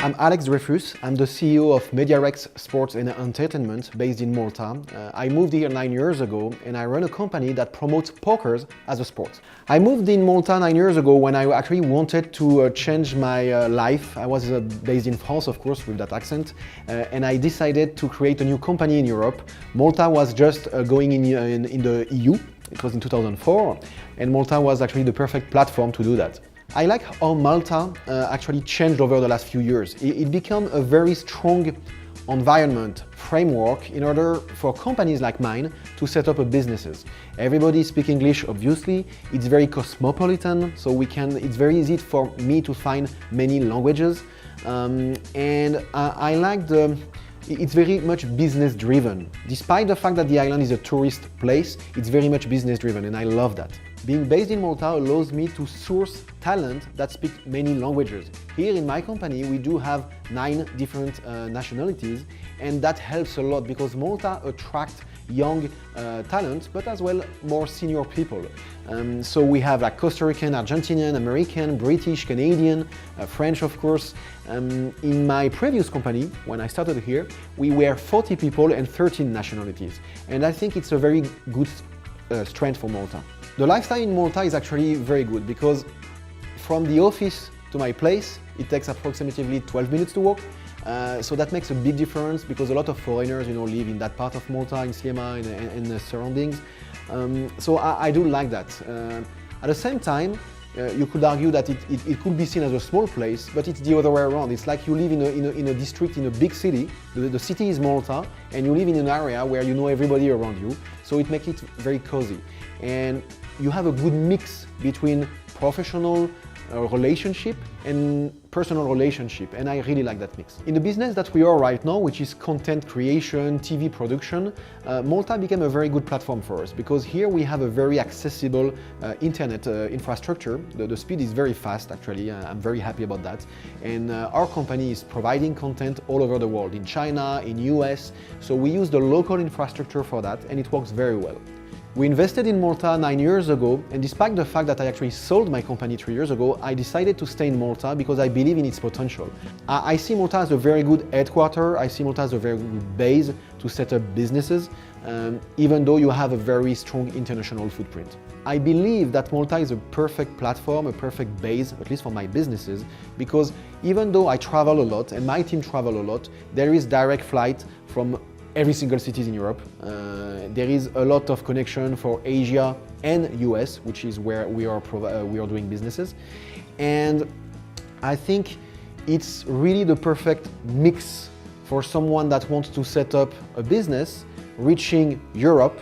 I'm Alex Dreyfus. I'm the CEO of Mediarex Sports and Entertainment based in Malta. I moved here 9 years ago and I run a company that promotes poker as a sport. I moved in Malta 9 years ago when I actually wanted to change my life. I was based in France, of course, with that accent, and I decided to create a new company in Europe. Malta was just going in the EU. It was in 2004, and Malta was actually the perfect platform to do that. I like how Malta actually changed over the last few years. It became a very strong environment, framework, in order for companies like mine to set up businesses. Everybody speaks English, obviously. It's very cosmopolitan, so it's very easy for me to find many languages. I like it's very much business driven. Despite the fact that the island is a tourist place, it's very much business driven, and I love that. Being based in Malta allows me to source talent that speak many languages. Here in my company, we do have 9 different nationalities, and that helps a lot because Malta attracts young talent, but as well more senior people. So we have like Costa Rican, Argentinian, American, British, Canadian, French, of course. In my previous company, when I started here, we were 40 people and 13 nationalities. And I think it's a very good strength for Malta. The lifestyle in Malta is actually very good because from the office to my place, it takes approximately 12 minutes to walk. So that makes a big difference because a lot of foreigners, live in that part of Malta, in Sliema and the surroundings. So I do like that. At the same time, you could argue that it could be seen as a small place, but it's the other way around. It's like you live in a district in a big city. The city is Malta, and you live in an area where you know everybody around you. So it makes it very cozy. And you have a good mix between professional relationship and personal relationship, and I really like that mix. In the business that we are right now, which is content creation, TV production, Malta became a very good platform for us because here we have a very accessible internet infrastructure. The speed is very fast, actually. I'm very happy about that. And our company is providing content all over the world, in China, in US. So we use the local infrastructure for that, and it works very well. We invested in Malta 9 years ago, and despite the fact that I actually sold my company 3 years ago, I decided to stay in Malta because I believe in its potential. I see Malta as a very good headquarter. I see Malta as a very good base to set up businesses, even though you have a very strong international footprint. I believe that Malta is a perfect platform, a perfect base, at least for my businesses, because even though I travel a lot and my team travel a lot, there is direct flight from every single city in Europe. There is a lot of connection for Asia and US, which is where we are doing businesses. And I think it's really the perfect mix for someone that wants to set up a business, reaching Europe,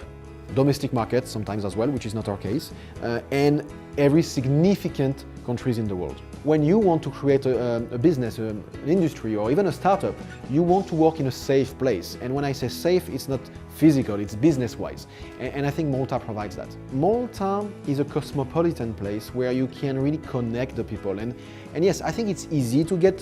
domestic markets sometimes as well, which is not our case, and every significant countries in the world. When you want to create a business, an industry, or even a startup, you want to work in a safe place. And when I say safe, it's not physical, it's business-wise. And I think Malta provides that. Malta is a cosmopolitan place where you can really connect the people. And yes, I think it's easy to get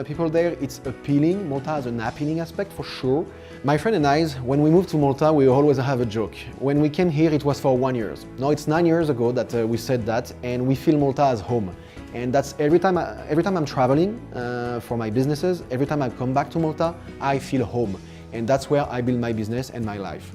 people there. It's appealing. Malta has an appealing aspect for sure. My friend and I, when we moved to Malta, we always have a joke. When we came here, it was for 1 year. Now it's 9 years ago that we said that, and we feel Malta as home. And that's every time I'm traveling for my businesses, every time I come back to Malta, I feel home. And that's where I build my business and my life.